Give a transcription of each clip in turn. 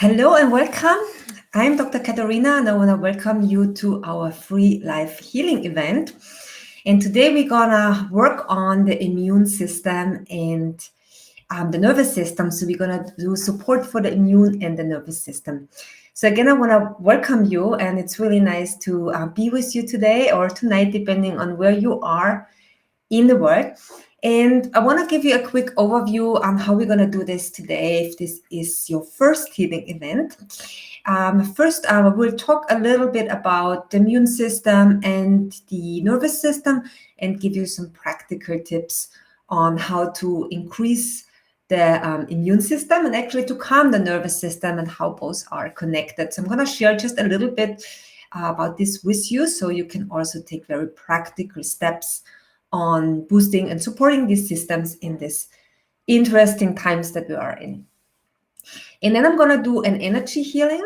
Hello and welcome. I'm Dr. Katharina and I want to welcome you to our free life healing event. And today we're going to work on the immune system and the nervous system. So we're going to do support for the immune and the nervous system. So again, I want to welcome you, and it's really nice to be with you today or tonight, depending on where you are in the world. And I want to give you a quick overview on how we're going to do this today, if this is your first healing event. First, we'll talk a little bit about the immune system and the nervous system and give you some practical tips on how to increase the immune system and actually to calm the nervous system and how both are connected. So I'm going to share just a little bit about this with you so you can also take very practical steps on boosting and supporting these systems in these interesting times that we are in. And then I'm going to do an energy healing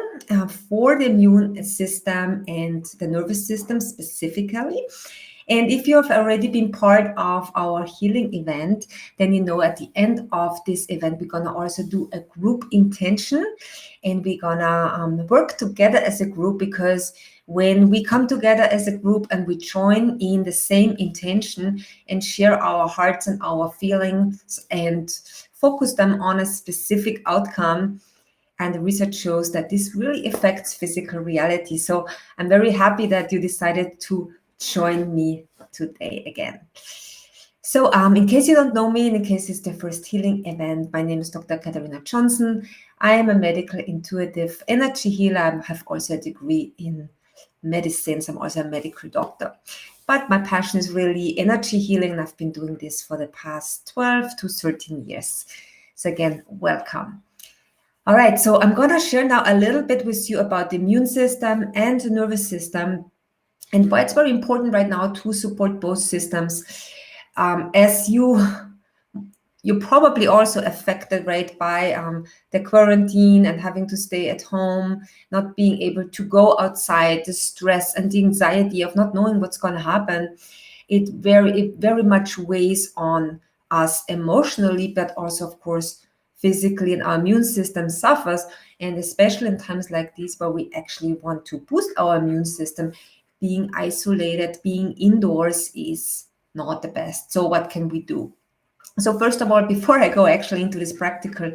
for the immune system and the nervous system specifically. And if you have already been part of our healing event, then you know at the end of this event, we're going to also do a group intention, and we're going to work together as a group, because when we come together as a group and we join in the same intention and share our hearts and our feelings and focus them on a specific outcome, and the research shows that this really affects physical reality. So I'm very happy that you decided to join me today again. So in case you don't know me, in case it's the first healing event, my name is Dr. Katharina Johnson. I am a medical intuitive energy healer. I have also a degree in medicine. So I'm also a medical doctor. But my passion is really energy healing, and I've been doing this for the past 12 to 13 years. So again, welcome. All right, so I'm going to share now a little bit with you about the immune system and the nervous system, and why it's very important right now to support both systems, as you're probably also affected, right, by the quarantine and having to stay at home, not being able to go outside, the stress and the anxiety of not knowing what's going to happen. It very much weighs on us emotionally, but also, of course, physically, and our immune system suffers. And especially in times like these, where we actually want to boost our immune system, being isolated, being indoors is not the best. So what can we do? So first of all, before I go actually into these practical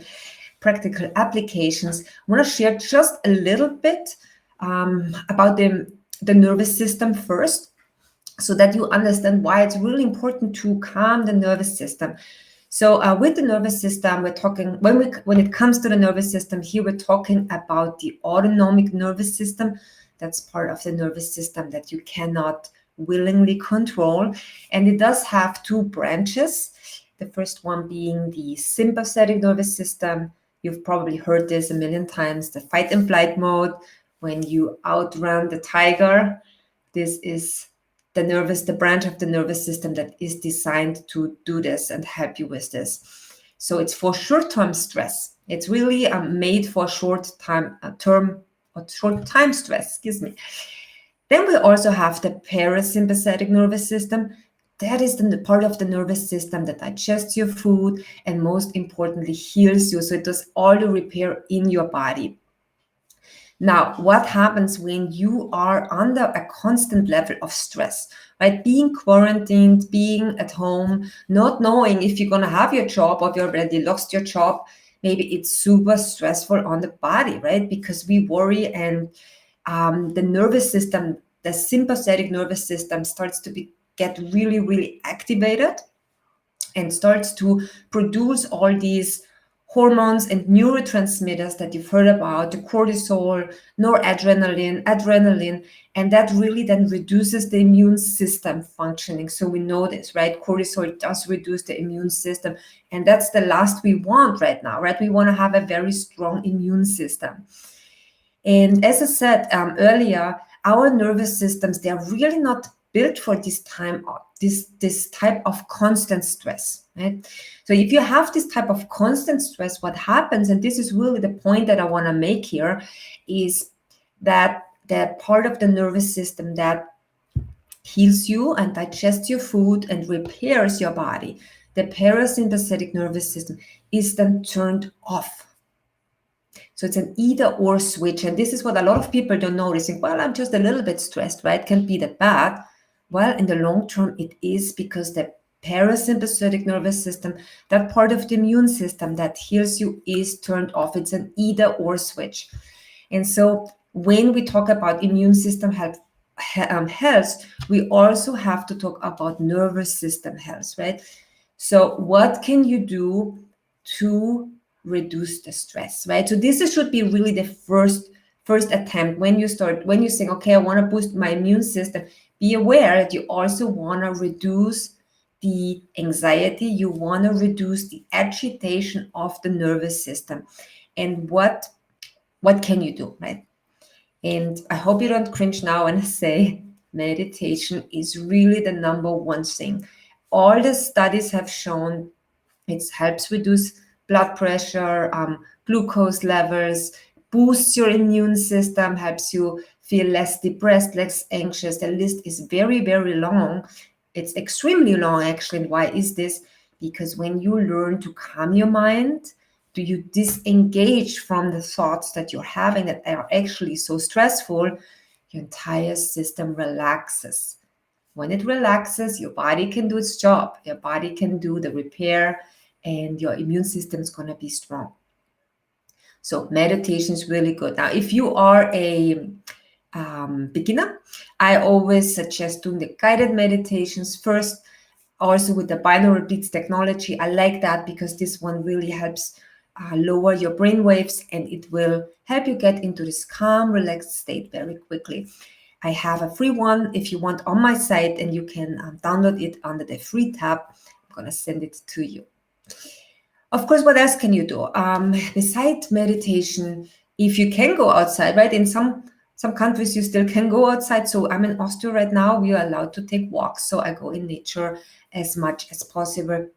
applications, I want to share just a little bit about the nervous system first, so that you understand why it's really important to calm the nervous system. So with the nervous system, we're talking, when it comes to the nervous system, here we're talking about the autonomic nervous system. That's part of the nervous system that you cannot willingly control. And it does have two branches. The first one being the sympathetic nervous system. You've probably heard this a million times, the fight and flight mode, when you outrun the tiger. This is the branch of the nervous system that is designed to do this and help you with this. So it's for short-term stress. It's really made for short-time stress, Then we also have the parasympathetic nervous system. That is the part of the nervous system that digests your food and most importantly heals you. So it does all the repair in your body. Now, what happens when you are under a constant level of stress, right? Being quarantined, being at home, not knowing if you're going to have your job or if you already lost your job, maybe it's super stressful on the body, right? Because we worry, and the nervous system, the sympathetic nervous system starts to get really, really activated and starts to produce all these hormones and neurotransmitters that you've heard about, the cortisol, adrenaline, and that really then reduces the immune system functioning. So we know this, right? Cortisol does reduce the immune system, and that's the last we want right now, right? We want to have a very strong immune system. And as I said earlier, our nervous systems, they are really not built for this type of constant stress, right? So if you have this type of constant stress, what happens, and this is really the point that I want to make here, is that the part of the nervous system that heals you and digests your food and repairs your body, the parasympathetic nervous system, is then turned off. So it's an either or switch. And this is what a lot of people don't notice. Think, well, I'm just a little bit stressed, right? Can't be that bad. Well, in the long term, it is because the parasympathetic nervous system, that part of the immune system that heals you, is turned off. It's an either or switch. And so when we talk about immune system health, we also have to talk about nervous system health, right? So what can you do to reduce the stress, right? So this should be really the first attempt when you start, when you think, okay, I want to boost my immune system. Be aware that you also want to reduce the anxiety, you want to reduce the agitation of the nervous system. And what can you do, right? And I hope you don't cringe now when I say meditation is really the number one thing. All the studies have shown it helps reduce blood pressure, glucose levels, boosts your immune system, helps you feel less depressed, less anxious. The list is very, very long. It's extremely long, actually. And why is this? Because when you learn to calm your mind, do you disengage from the thoughts that you're having that are actually so stressful, your entire system relaxes. When it relaxes, your body can do its job. Your body can do the repair, and your immune system is going to be strong. So meditation is really good. Now, if you are a beginner, I always suggest doing the guided meditations first, also with the binaural beats technology. I like that because this one really helps lower your brain waves, and it will help you get into this calm, relaxed state very quickly. I have a free one if you want on my site, and you can download it under the free tab. I'm going to send it to you. Of course, what else can you do? Besides meditation, if you can go outside, right? In some countries, you still can go outside. So I'm in Austria right now. We are allowed to take walks. So I go in nature as much as possible.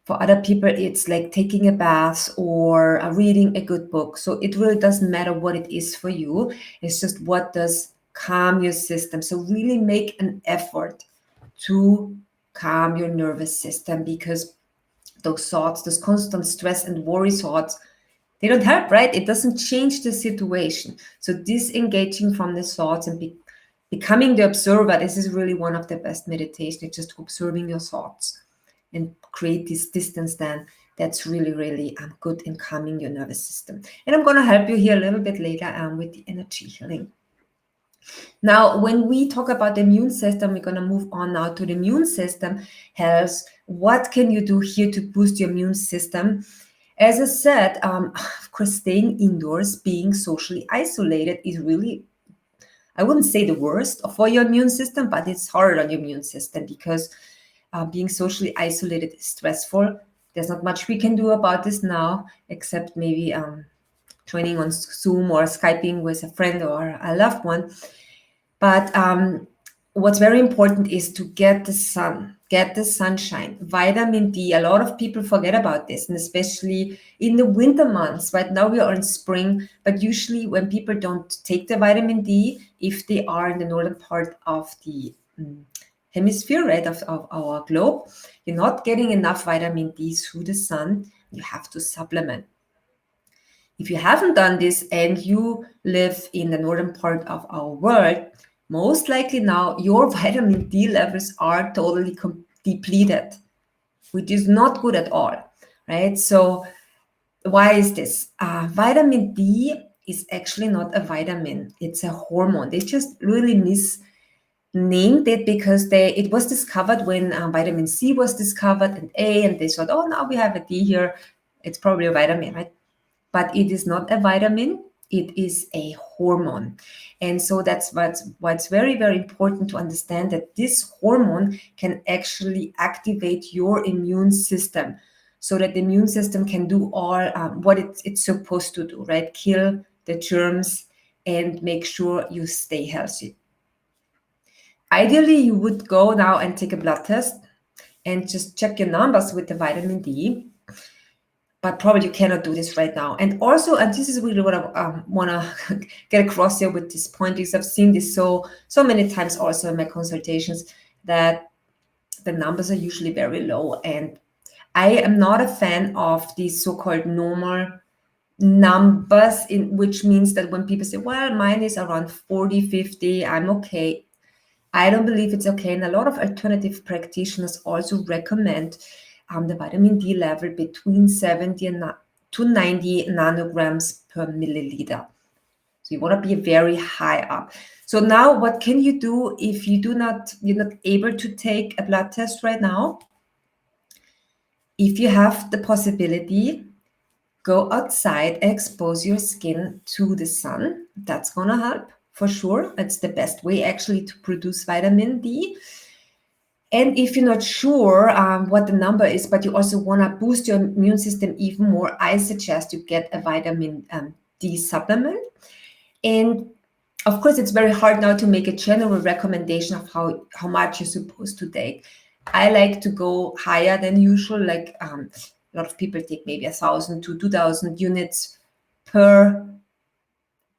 For other people, it's like taking a bath or reading a good book. So it really doesn't matter what it is for you. It's just what does calm your system. So really make an effort to calm your nervous system, because those thoughts, those constant stress and worry thoughts, they don't help, right? It doesn't change the situation. So disengaging from the thoughts and becoming the observer, this is really one of the best meditations, just observing your thoughts and create this distance. Then that's really, really good in calming your nervous system. And I'm going to help you here a little bit later with the energy healing. Now, when we talk about the immune system, we're going to move on now to the immune system health. What can you do here to boost your immune system? As I said, of course, staying indoors, being socially isolated is really, I wouldn't say the worst for your immune system, but it's hard on your immune system because being socially isolated is stressful. There's not much we can do about this now, except maybe joining on Zoom or Skyping with a friend or a loved one. But what's very important is to get the sun, get the sunshine, vitamin D. A lot of people forget about this, and especially in the winter months. Right now we are in spring, but usually when people don't take the vitamin D, if they are in the northern part of the hemisphere, right, of our globe, you're not getting enough vitamin D through the sun. You have to supplement. If you haven't done this and you live in the northern part of our world, most likely now your vitamin D levels are totally depleted, which is not good at all, right? So why is this? Vitamin D is actually not a vitamin, it's a hormone. They just really misnamed it because it was discovered when vitamin C was discovered and A, and they thought, oh, now we have a D here, it's probably a vitamin, right? But it is not a vitamin, it is a hormone. And so that's why it's very, very important to understand that this hormone can actually activate your immune system so that the immune system can do all what it's supposed to do, right? Kill the germs and make sure you stay healthy. Ideally, you would go now and take a blood test and just check your numbers with the vitamin D. But probably you cannot do this right now. And also, and this is really what I want to get across here with this point, because I've seen this so many times also in my consultations, that the numbers are usually very low. And I am not a fan of these so-called normal numbers, in which means that when people say, well, mine is around 40, 50, I'm okay. I don't believe it's okay. And a lot of alternative practitioners also recommend the vitamin D level between 70 to 90 nanograms per milliliter. So you want to be very high up. So now what can you do if you're not able to take a blood test right now? If you have the possibility, go outside, expose your skin to the sun. That's going to help for sure. It's the best way actually to produce vitamin D. And if you're not sure what the number is, but you also want to boost your immune system even more, I suggest you get a vitamin D supplement. And of course, it's very hard now to make a general recommendation of how much you're supposed to take. I like to go higher than usual, like a lot of people take maybe 1,000 to 2,000 units per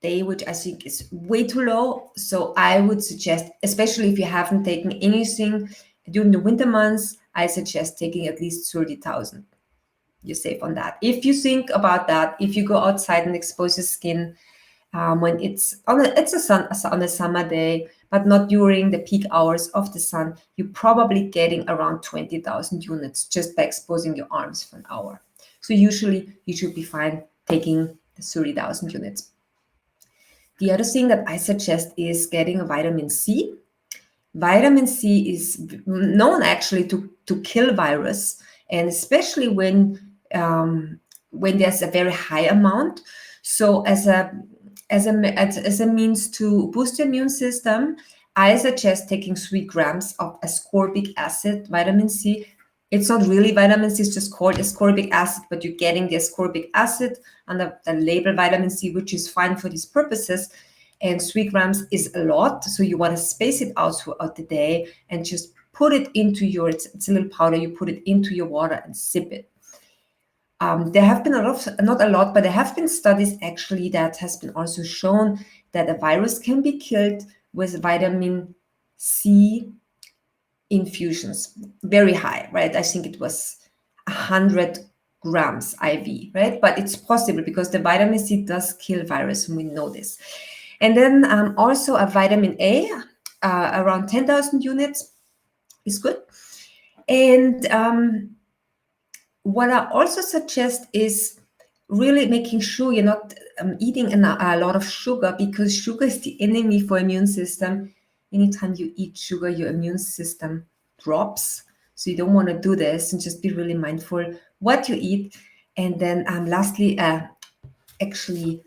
day, which I think is way too low. So I would suggest, especially if you haven't taken anything during the winter months, I suggest taking at least 30,000. You're safe on that. If you think about that, if you go outside and expose your skin when it's on a summer day, but not during the peak hours of the sun, you're probably getting around 20,000 units just by exposing your arms for an hour. So usually you should be fine taking the 30,000 units. The other thing that I suggest is getting a vitamin C. Vitamin C is known actually to kill virus, and especially when there's a very high amount. So as a means to boost your immune system, I suggest taking 3 grams of ascorbic acid, vitamin C. It's not really vitamin C, it's just called ascorbic acid, but you're getting the ascorbic acid under the label vitamin C, which is fine for these purposes. And 3 grams is a lot, so you want to space it out throughout the day and just put it into it's a little powder, you put it into your water and sip it. There have been not a lot, but there have been studies actually that has been also shown that a virus can be killed with vitamin C infusions, very high, right? I think it was 100 grams IV, right? But it's possible because the vitamin C does kill virus, and we know this. And then also a vitamin A, around 10,000 units is good. And what I also suggest is really making sure you're not eating a lot of sugar, because sugar is the enemy for immune system. Anytime you eat sugar, your immune system drops. So you don't want to do this, and just be really mindful what you eat. And then lastly, actually,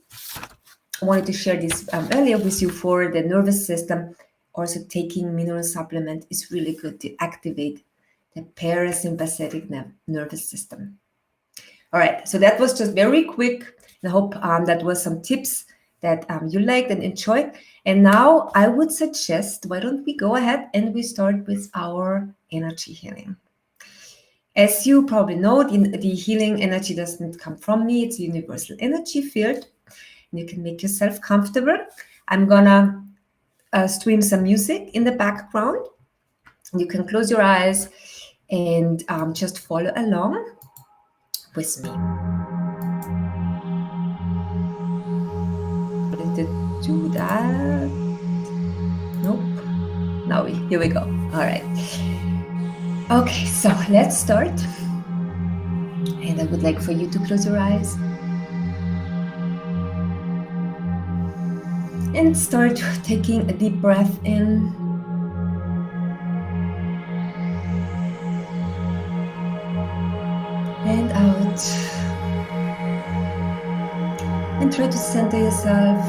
I wanted to share this earlier with you for the nervous system. Also, taking mineral supplement is really good to activate the parasympathetic nervous system. All right, so that was just very quick. I hope that was some tips that you liked and enjoyed. And now I would suggest, why don't we go ahead and we start with our energy healing. As you probably know, the healing energy doesn't come from me. It's a universal energy field. You can make yourself comfortable. I'm gonna stream some music in the background. You can close your eyes and just follow along with me. Did it do that? Nope. Now here we go. All right. Okay, so let's start. And I would like for you to close your eyes and start taking a deep breath in and out, and try to center yourself.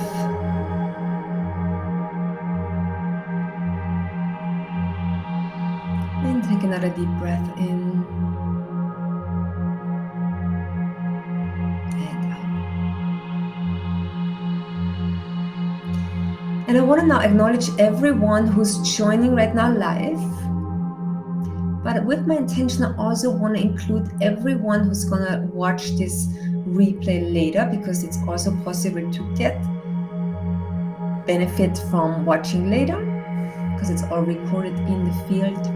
And take another deep breath in and out. And I want to now acknowledge everyone who's joining right now live. But with my intention, I also want to include everyone who's going to watch this replay later, because it's also possible to get benefit from watching later, because it's all recorded in the field.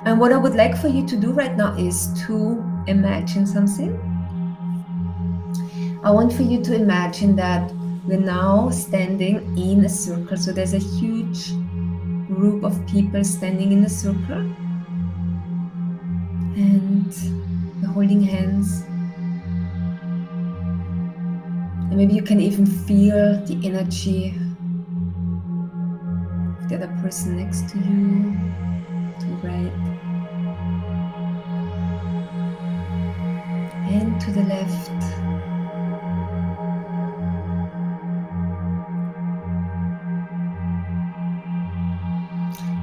And what I would like for you to do right now is to imagine something. I want for you to imagine that we're now standing in a circle. So there's a huge group of people standing in a circle, and we're holding hands. And maybe you can even feel the energy of the other person next to you, to right and to the left.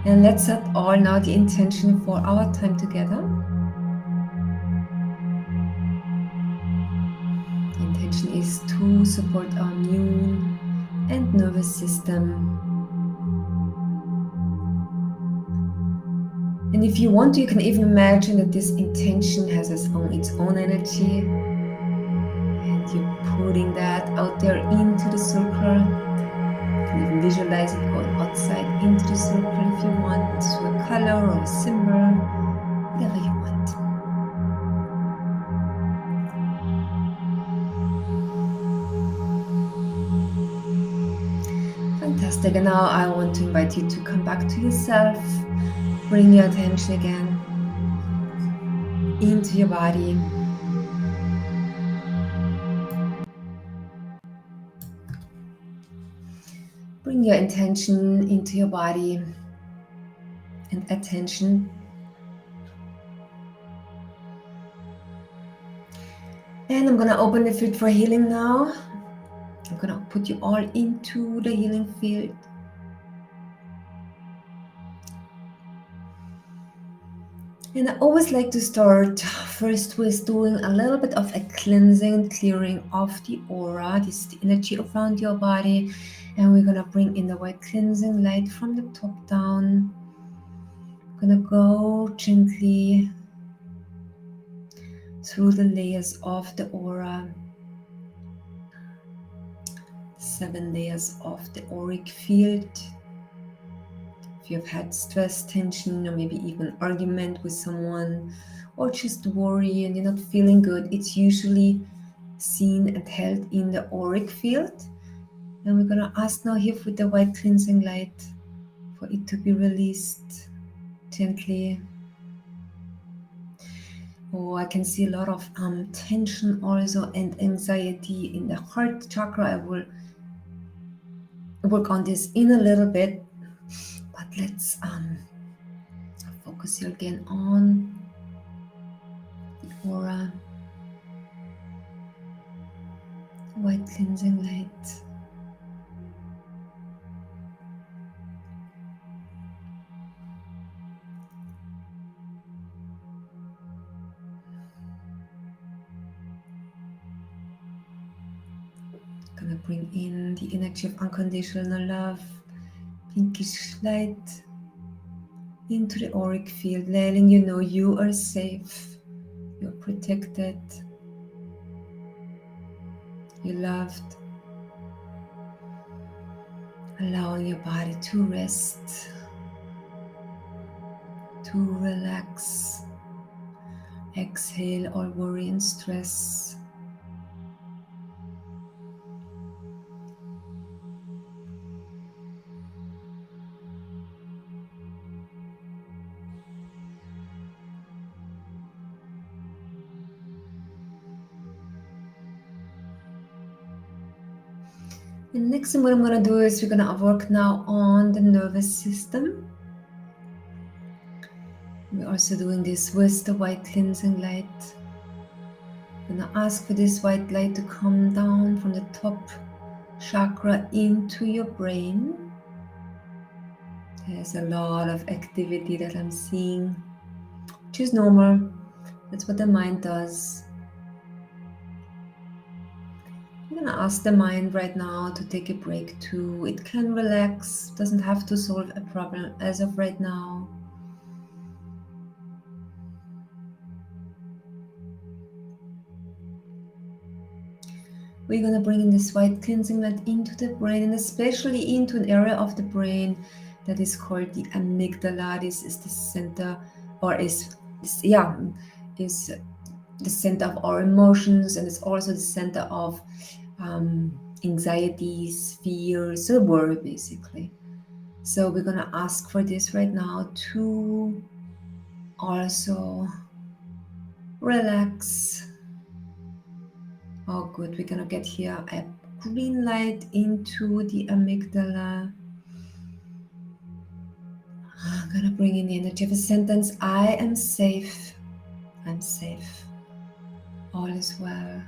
And let's set all now the intention for our time together. The intention is to support our immune and nervous system. And if you want to, you can even imagine that this intention has its own energy. And you're putting that out there into the circle. You can even visualize it going outside into the circle if you want, to a color or a symbol, whatever you want. Fantastic. And now I want to invite you to come back to yourself. Bring your attention again into your body. Bring your intention into your body and attention. And I'm going to open the field for healing now. I'm going to put you all into the healing field. And I always like to start first with doing a little bit of a cleansing and clearing of the aura. This is the energy around your body. And we're going to bring in the white cleansing light from the top down. I'm going to go gently through the layers of the aura. 7 layers of the auric field. If you've had stress, tension, or maybe even argument with someone, or just worry and you're not feeling good, it's usually seen and held in the auric field. And we're going to ask now here with the white cleansing light for it to be released gently. Oh, I can see a lot of tension also and anxiety in the heart chakra. I will work on this in a little bit, but let's focus here again on the aura, white cleansing light. Gonna bring in the energy of unconditional love, pinkish light into the auric field, letting you know you are safe, you're protected, you're loved. Allowing your body to rest, to relax. Exhale all worry and stress. The next thing what I'm going to do is we're going to work now on the nervous system. We're also doing this with the white cleansing light. I'm going to ask for this white light to come down from the top chakra into your brain. There's a lot of activity that I'm seeing, which is normal. That's what the mind does. I'm going to ask the mind right now to take a break too. It can relax, doesn't have to solve a problem as of right now. We're going to bring in this white cleansing light into the brain, and especially into an area of the brain that is called the amygdala. This is the center, or is the center of our emotions, and it's also the center of anxieties, fears, so worry basically. So we're gonna ask for this right now to also relax. Oh, good. We're gonna get here a green light into the amygdala. I'm gonna bring in the energy of a sentence. I am safe. I'm safe. All is well.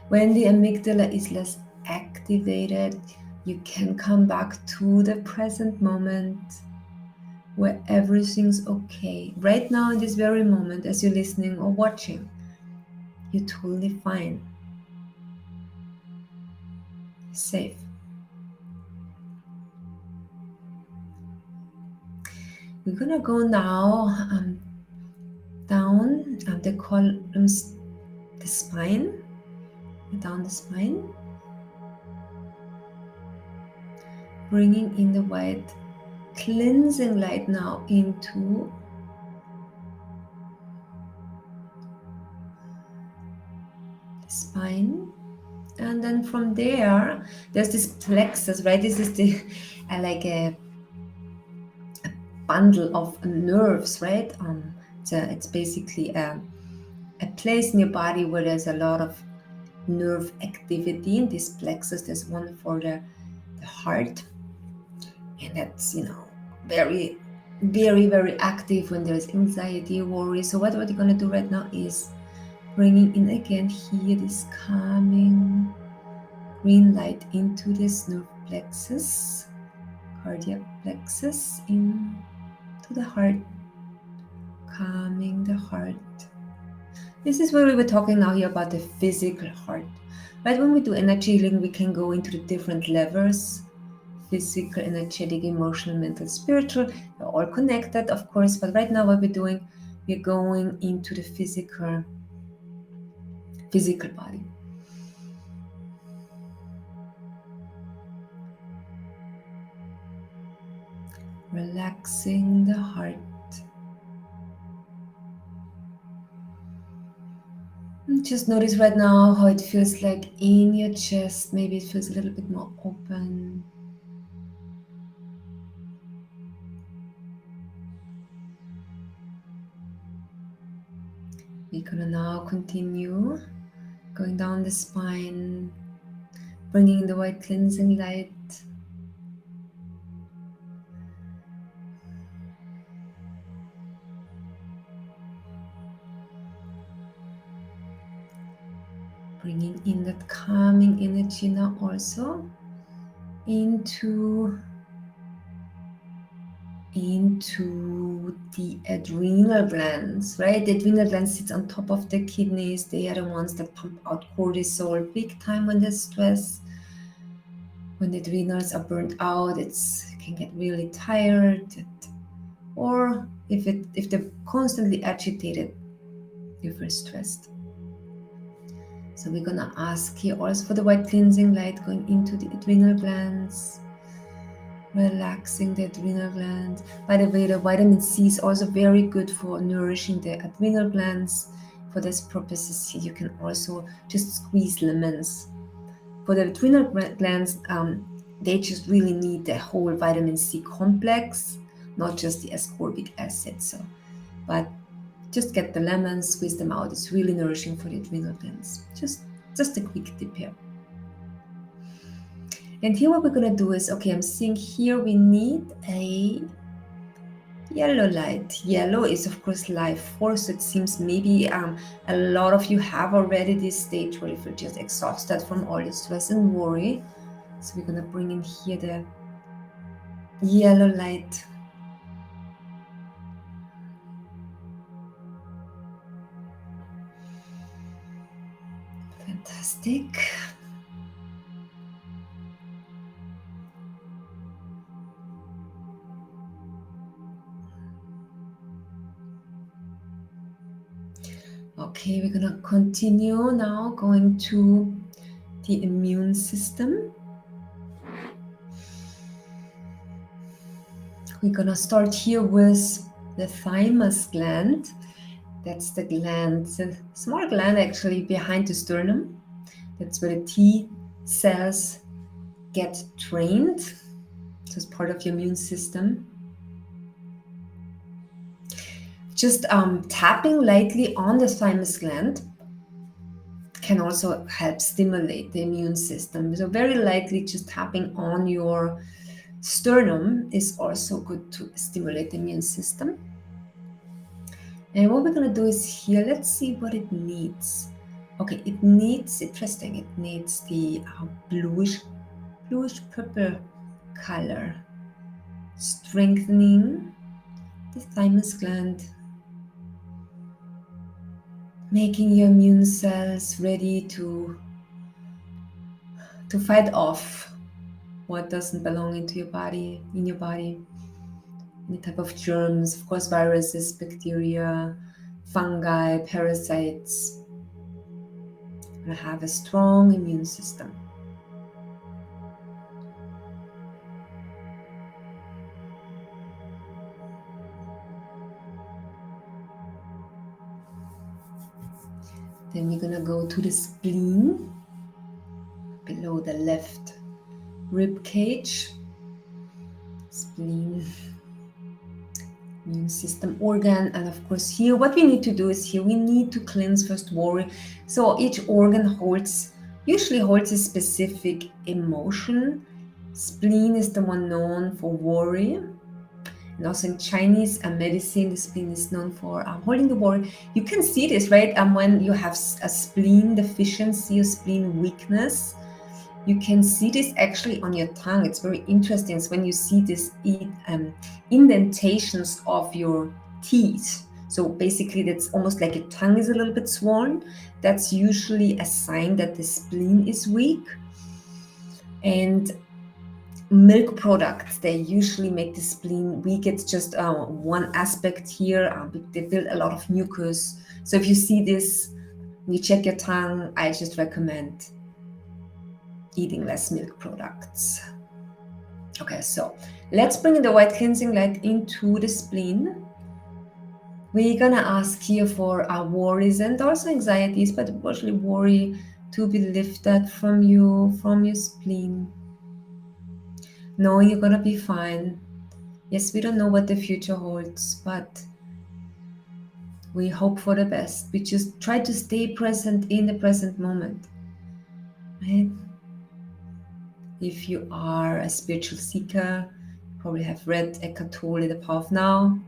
When the amygdala is less activated, you can come back to the present moment where everything's okay. Right now, in this very moment, as you're listening or watching, you're totally fine. Safe. We're gonna go now down the columns, the spine, down the spine, bringing in the white cleansing light now into the spine. And then from there, there's this plexus, right? This is the like a bundle of nerves, right? It's basically a place in your body where there's a lot of nerve activity. In this plexus, there's one for the heart, and that's very, very, very active when there's anxiety, worry. So what you're gonna do right now is bringing in again here this calming green light into this nerve plexus, cardiac plexus, into the heart, calming the heart. This is where we were talking now here about the physical heart. Right, when we do energy healing, we can go into the different levels: physical, energetic, emotional, mental, spiritual. They're all connected, of course, but right now what we're doing, we're going into the physical body. Relaxing the heart. And just notice right now how it feels like in your chest. Maybe it feels a little bit more open. We're gonna now continue going down the spine, bringing in the white cleansing light. Bringing in that calming energy now also into the adrenal glands, right? The adrenal glands sits on top of the kidneys. They are the ones that pump out cortisol big time when there's stress. When the adrenals are burnt out, it can get really tired. Or if they're constantly agitated, you feel stressed. So we're gonna ask here also for the white cleansing light going into the adrenal glands, relaxing the adrenal glands. By the way, the vitamin C is also very good for nourishing the adrenal glands. For this purposes here, you can also just squeeze lemons. For the adrenal glands, they just really need the whole vitamin C complex, not just the ascorbic acid. But just get the lemons, squeeze them out. It's really nourishing for the adrenal glands. Just a quick tip here. And here what we're gonna do is, okay, I'm seeing here we need a yellow light. Yellow is of course life force. It seems maybe a lot of you have already this stage where you feel just exhausted from all the stress and worry. So we're gonna bring in here the yellow light. Fantastic. Okay, we're gonna continue now going to the immune system. We're gonna start here with the thymus gland. That's the gland. It's a small gland actually behind the sternum. That's where the T cells get trained. So it's part of your immune system. Just tapping lightly on the thymus gland can also help stimulate the immune system. So very lightly just tapping on your sternum is also good to stimulate the immune system. And what we're going to do is here, let's see what it needs. Okay, it needs, interesting, it needs the bluish purple color, strengthening the thymus gland, making your immune cells ready to fight off what doesn't belong into your body, in your body. Any type of germs, of course, viruses, bacteria, fungi, parasites. You're gonna have a strong immune system. Then we're gonna go to the spleen, below the left rib cage. Spleen, immune system organ, and of course here what we need to do is here we need to cleanse first worry. So each organ usually holds a specific emotion. Spleen is the one known for worry, and also in Chinese medicine the spleen is known for holding the worry. You can see this, right? When you have a spleen deficiency or spleen weakness, you can see this actually on your tongue. It's very interesting. It's when you see these indentations of your teeth. So basically that's almost like your tongue is a little bit swollen. That's usually a sign that the spleen is weak. And milk products, they usually make the spleen weak. It's just one aspect here. They build a lot of mucus. So if you see this, you check your tongue, I just recommend eating less milk products. Okay, so let's bring the white cleansing light into the spleen. We're gonna ask here for our worries and also anxieties, but especially worry to be lifted from you, from your spleen. No, you're gonna be fine. Yes, we don't know what the future holds, but we hope for the best. We just try to stay present in the present moment, right? If you are a spiritual seeker, you probably have read Eckhart Tolle, The Power of Now.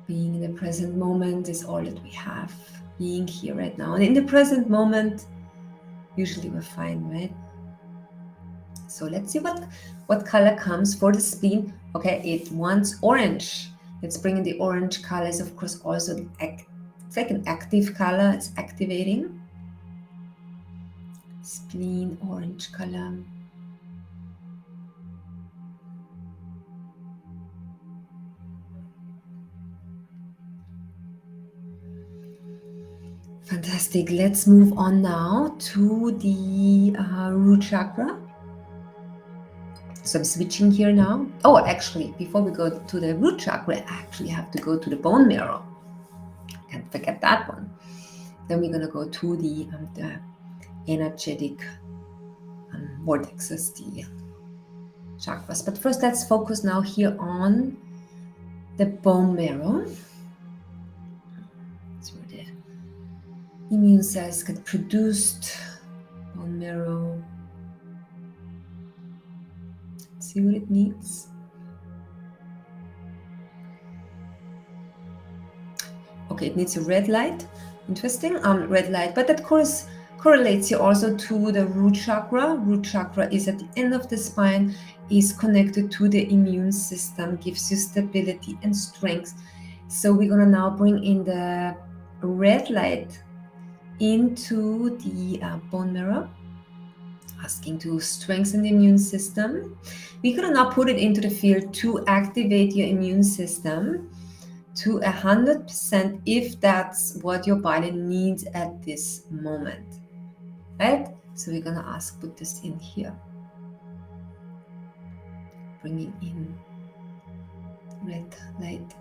Being in the present moment is all that we have. Being here right now. And in the present moment, usually we're fine, right? So let's see what color comes for the spleen. Okay, it wants orange. Let's bring in the orange color. Is of course also it's like an active color. It's activating. Spleen, orange color. Fantastic. Let's move on now to the root chakra. So I'm switching here now. Oh, actually, before we go to the root chakra, I actually have to go to the bone marrow. Can't forget that one. Then we're gonna go to the energetic vortexes, the chakras. But first, let's focus now here on the bone marrow. That's where the immune cells get produced. Bone marrow. See what it needs. Okay, it needs a red light. Interesting, red light, but that correlates here also to the root chakra. Root chakra is at the end of the spine, is connected to the immune system, gives you stability and strength. So we're gonna now bring in the red light into the bone marrow, asking to strengthen the immune system. We're gonna now put it into the field to activate your immune system to 100% if that's what your body needs at this moment, right? So we're gonna put this in here, bringing in red light.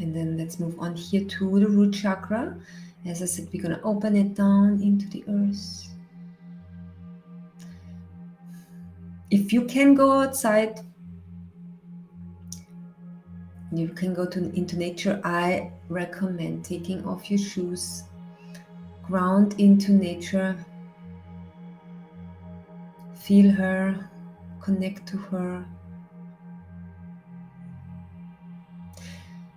And then let's move on here to the root chakra. As I said, we're going to open it down into the earth. If you can go outside, you can go into nature. I recommend taking off your shoes, ground into nature, feel her, connect to her.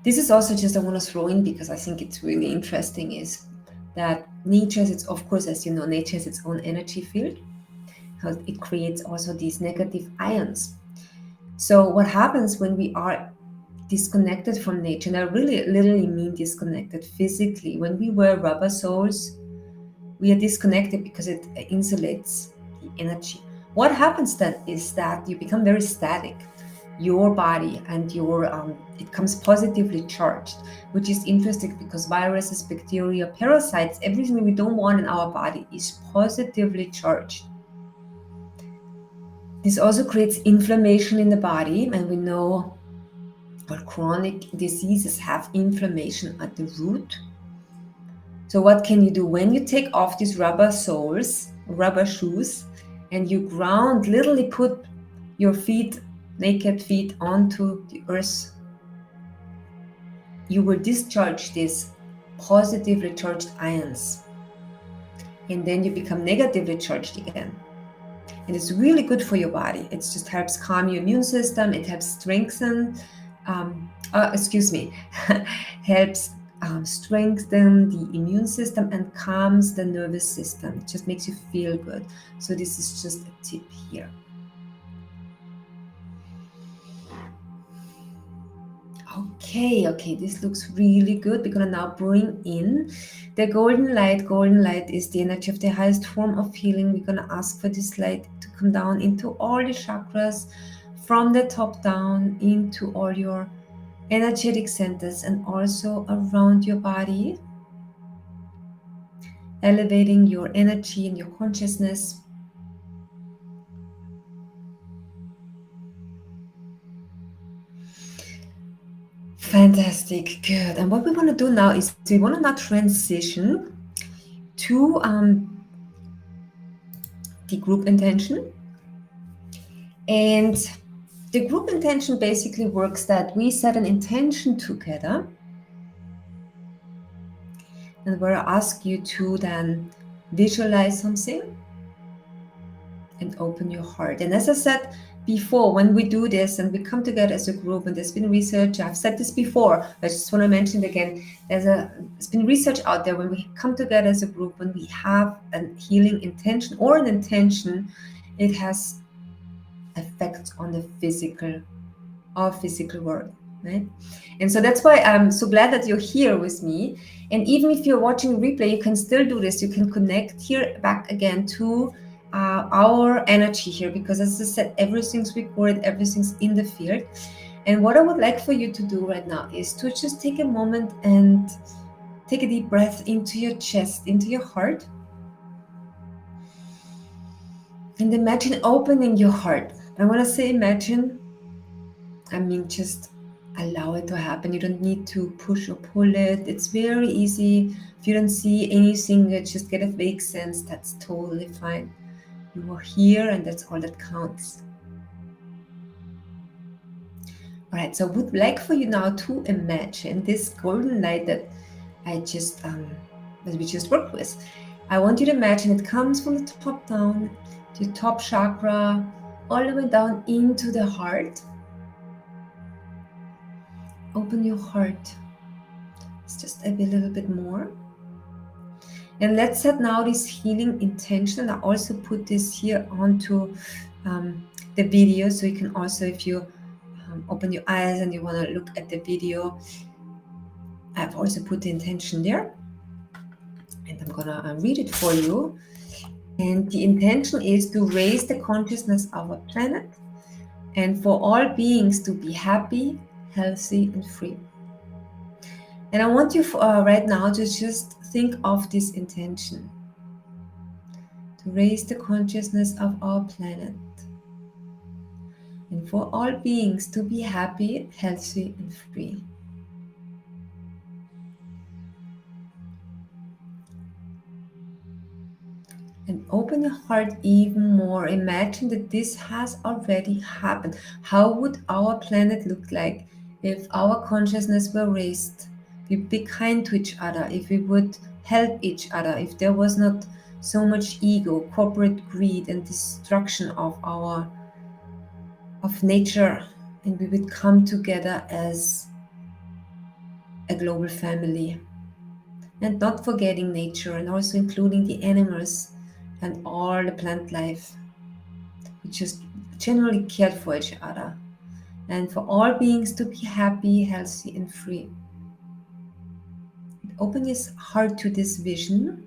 This is also just I want to throw in because I think it's really interesting is that nature has its, of course, as you know, nature has its own energy field. It creates also these negative ions. So what happens when we are disconnected from nature, and I really literally mean disconnected physically, when we wear rubber soles, we are disconnected because it insulates the energy. What happens then is that you become very static. Your body and your it comes positively charged, which is interesting because viruses, bacteria, parasites, everything we don't want in our body is positively charged. This also creates inflammation in the body, and we know all chronic diseases have inflammation at the root. So what can you do when you take off these rubber soles, rubber shoes, and you ground, literally put your feet, naked feet, onto the earth? You will discharge these positively charged ions, and then you become negatively charged again. And it's really good for your body. It just helps calm your immune system. It helps strengthen, helps strengthen the immune system and calms the nervous system. It just makes you feel good. So this is just a tip here. Okay, this looks really good. We're gonna now bring in the golden light. Golden light is the energy of the highest form of healing. We're gonna ask for this light to come down into all the chakras, from the top down into all your energetic centers and also around your body, elevating your energy and your consciousness. Fantastic, good. And what we want to do now is we want to now transition to the group intention. And the group intention basically works that we set an intention together, and where I ask you to then visualize something and open your heart. And as I said before, when we do this and we come together as a group, and there's been research, I've said this before, I just want to mention it again, there's been research out there, when we come together as a group, when we have a healing intention or an intention, it has effects on the physical world, right? And so that's why I'm so glad that you're here with me. And even if you're watching replay, you can still do this. You can connect here back again to our energy here, because as I said, everything's recorded, everything's in the field. And what I would like for you to do right now is to just take a moment and take a deep breath into your chest, into your heart, and imagine opening your heart. And when I say imagine, I mean just allow it to happen. You don't need to push or pull it. It's very easy. If you don't see anything, just get a vague sense, that's totally fine. You are here, and that's all that counts. All right, so I would like for you now to imagine this golden light that we just worked with. I want you to imagine it comes from the top down, to the top chakra, all the way down into the heart. Open your heart. It's just a little bit more. And let's set now this healing intention. I also put this here onto the video, so you can also, if you open your eyes and you want to look at the video, I've also put the intention there. And I'm gonna read it for you. And the intention is to raise the consciousness of our planet and for all beings to be happy, healthy, and free. And I want you right now to just think of this intention, to raise the consciousness of our planet and for all beings to be happy, healthy, and free. And open your heart even more. Imagine that this has already happened. How would our planet look like if our consciousness were raised? If we be kind to each other, if we would help each other, if there was not so much ego, corporate greed, and destruction of nature, and we would come together as a global family. And not forgetting nature, and also including the animals and all the plant life. We just generally cared for each other, and for all beings to be happy, healthy, and free. Open your heart to this vision,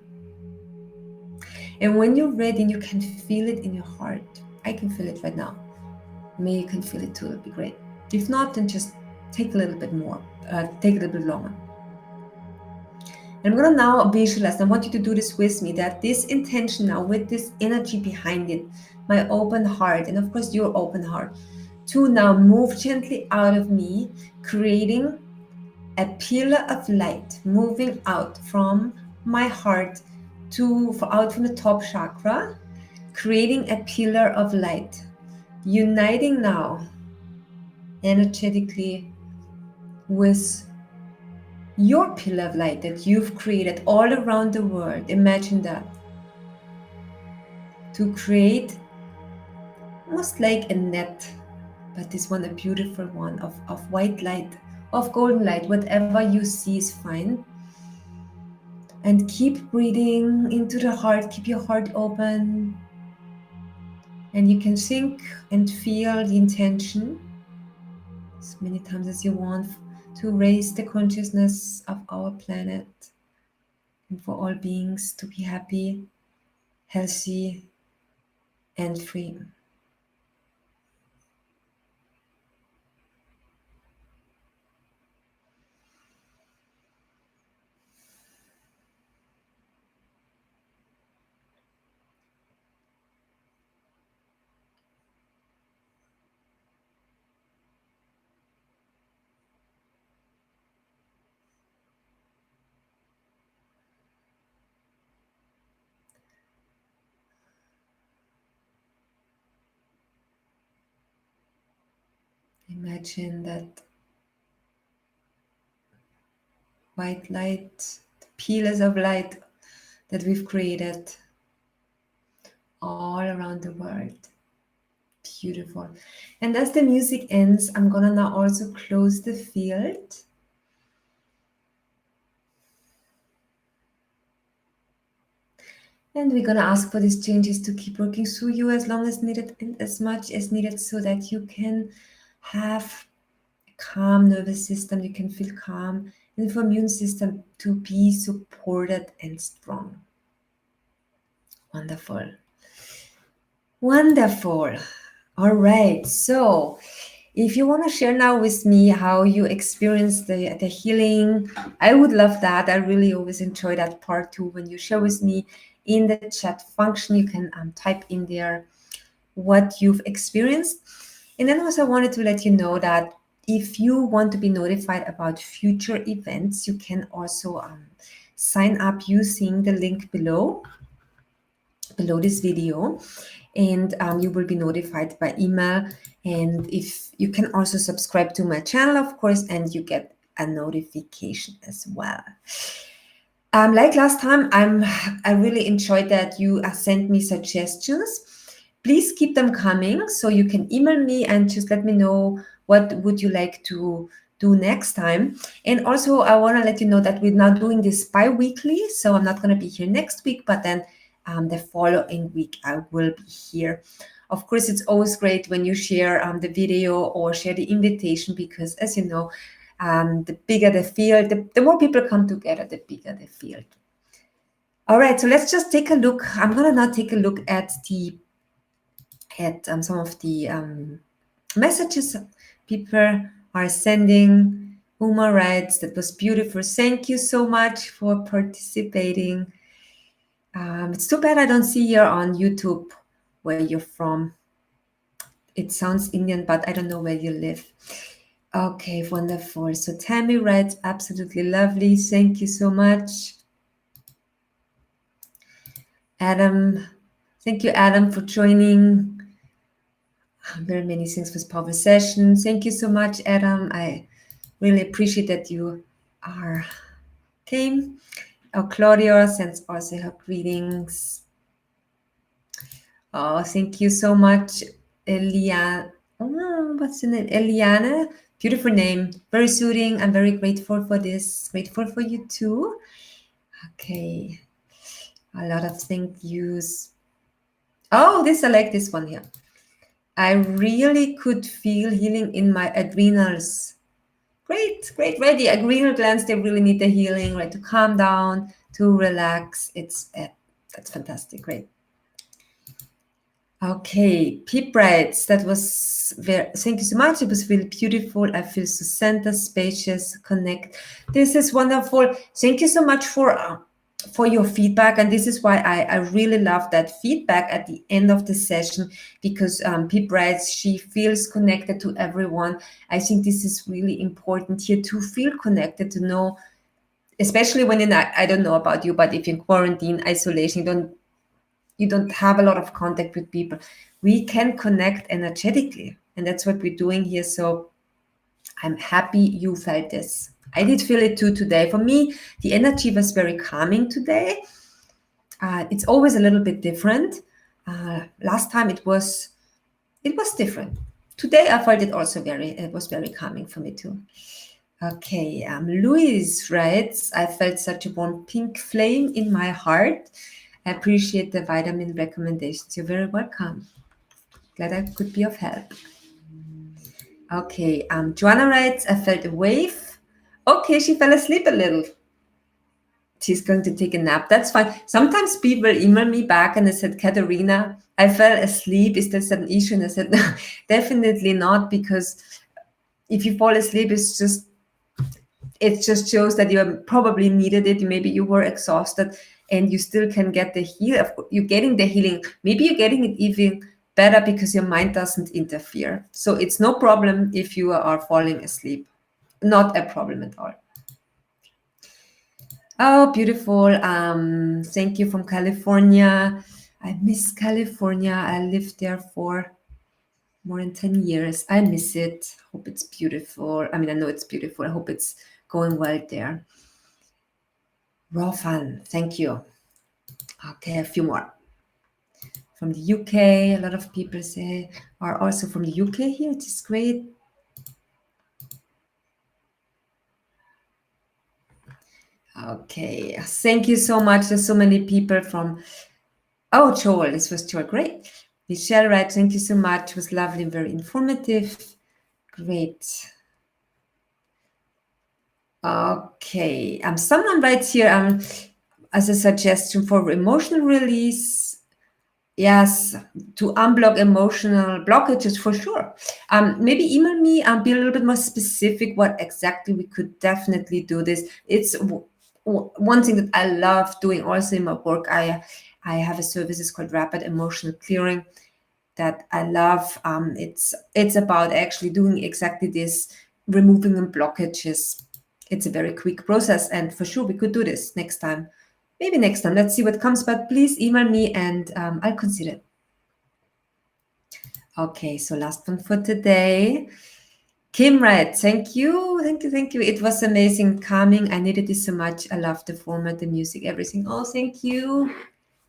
and when you're ready, and you can feel it in your heart. I can feel it right now. Maybe you can feel it too. It'll be great. If not, then just take a little bit more. Take a little bit longer. And I'm gonna now visualize. I want you to do this with me. That this intention now, with this energy behind it, my open heart, and of course your open heart, to now move gently out of me, creating a pillar of light moving out from my heart out from the top chakra, creating a pillar of light, uniting now energetically with your pillar of light that you've created all around the world. Imagine that. To create almost like a net, but this one a beautiful one of white light, of golden light, whatever you see is fine. And keep breathing into the heart, keep your heart open, and you can think and feel the intention as many times as you want to raise the consciousness of our planet and for all beings to be happy, healthy, and free. Imagine that white light, the pillars of light that we've created all around the world. Beautiful. And as the music ends, I'm gonna now also close the field. And we're gonna ask for these changes to keep working through you as long as needed and as much as needed so that you can have a calm nervous system, you can feel calm, and for immune system to be supported and strong. Wonderful. Wonderful. All right. So if you want to share now with me how you experienced the healing, I would love that. I really always enjoy that part too. When you share with me in the chat function, you can type in there what you've experienced. And then also I wanted to let you know that if you want to be notified about future events, you can also sign up using the link below this video, and you will be notified by email. And if you can also subscribe to my channel, of course, and you get a notification as well. Like last time, I really enjoyed that you sent me suggestions. Please keep them coming, so you can email me and just let me know what would you like to do next time. And also I want to let you know that we're now doing this bi-weekly, so I'm not going to be here next week, but then the following week I will be here. Of course, it's always great when you share the video or share the invitation, because as you know, the bigger the field, the more people come together, the bigger the field. All right, so let's just take a look. I'm gonna now take a look at some of the messages people are sending. Uma writes, that was beautiful. Thank you so much for participating. It's too bad I don't see you on YouTube where you're from. It sounds Indian, but I don't know where you live. Okay, wonderful. So Tammy writes, absolutely lovely. Thank you so much. Adam, thank you, Adam, for joining. Very many things for this powerful session. Thank you so much, Adam. I really appreciate that you are came. Oh, Claudia sends also her greetings. Oh, thank you so much, Eliana. Oh, what's your name? Eliana. Beautiful name. Very soothing. I'm very grateful for this. Grateful for you too. Okay. A lot of thank yous. Oh, I like this one here. I really could feel healing in my adrenals. Great, great. Right, the adrenal glands, they really need the healing, right? To calm down, to relax. That's fantastic. Great. Okay, Pip writes, that was very, thank you so much. It was really beautiful. I feel so centered, spacious, connect. This is wonderful. Thank you so much for your feedback. And this is why I really love that feedback at the end of the session, because Pip writes, she feels connected to everyone. I think this is really important here to feel connected, to know, especially when I don't know about you, but if in quarantine, isolation, you don't have a lot of contact with people, we can connect energetically, and that's what we're doing here. So I'm happy you felt this. I did feel it too today. For me, the energy was very calming today. It's always a little bit different. Last time it was different. Today I felt it was very calming for me too. Okay, Louise writes, I felt such a warm pink flame in my heart. I appreciate the vitamin recommendations. You're very welcome. Glad I could be of help. Okay, Joanna writes, I felt a wave. Okay, she fell asleep a little. She's going to take a nap. That's fine. Sometimes people email me back and they said, Katharina, I fell asleep. Is this an issue? And I said, no, definitely not, because if you fall asleep, it just shows that you probably needed it. Maybe you were exhausted and you still can get the heal. You're getting the healing. Maybe you're getting it even better because your mind doesn't interfere. So it's no problem if you are falling asleep. Not a problem at all. Oh, beautiful. Thank you from California. I miss California. I lived there for more than 10 years. I miss it. Hope it's beautiful. I mean, I know it's beautiful. I hope it's going well there. Raw fun. Thank you. Okay, a few more. From the UK, a lot of people are also from the UK here, which is great. Okay, thank you so much. There's so many people from, oh, Joel, this was Joel, great. Michelle writes, thank you so much. It was lovely and very informative. Great. Okay, someone writes here as a suggestion for emotional release. Yes, to unblock emotional blockages for sure. Maybe email me and be a little bit more specific what exactly we could definitely do this. It's one thing that I love doing also in my work. I have a service, it's called Rapid Emotional Clearing, that I love. It's about actually doing exactly this, removing the blockages. It's a very quick process, and for sure we could do this next time. Maybe next time. Let's see what comes, but please email me and I'll consider it. Okay, so last one for today. Kim writes, thank you, thank you, thank you. It was amazing, calming. I needed this so much. I love the format, the music, everything. Oh, thank you.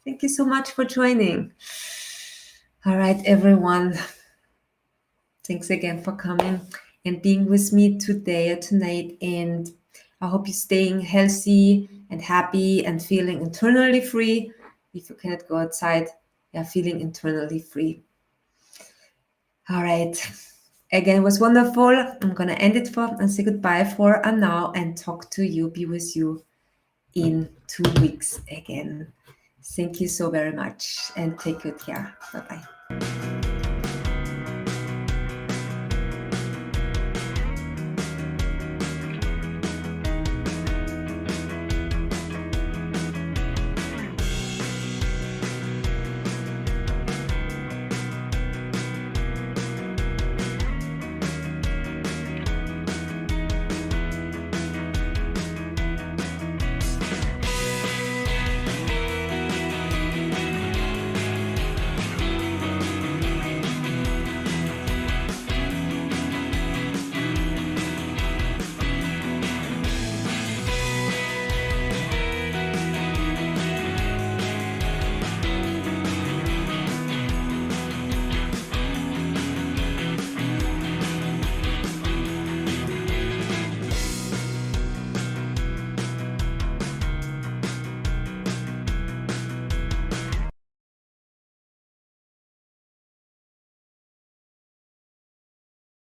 Thank you so much for joining. All right, everyone. Thanks again for coming and being with me today or tonight. And I hope you're staying healthy and happy and feeling internally free. If you cannot go outside, you're feeling internally free. All right. Again, it was wonderful. I'm going to end it and say goodbye for now and talk to you, be with you in 2 weeks again. Thank you so very much and take good care. Bye-bye.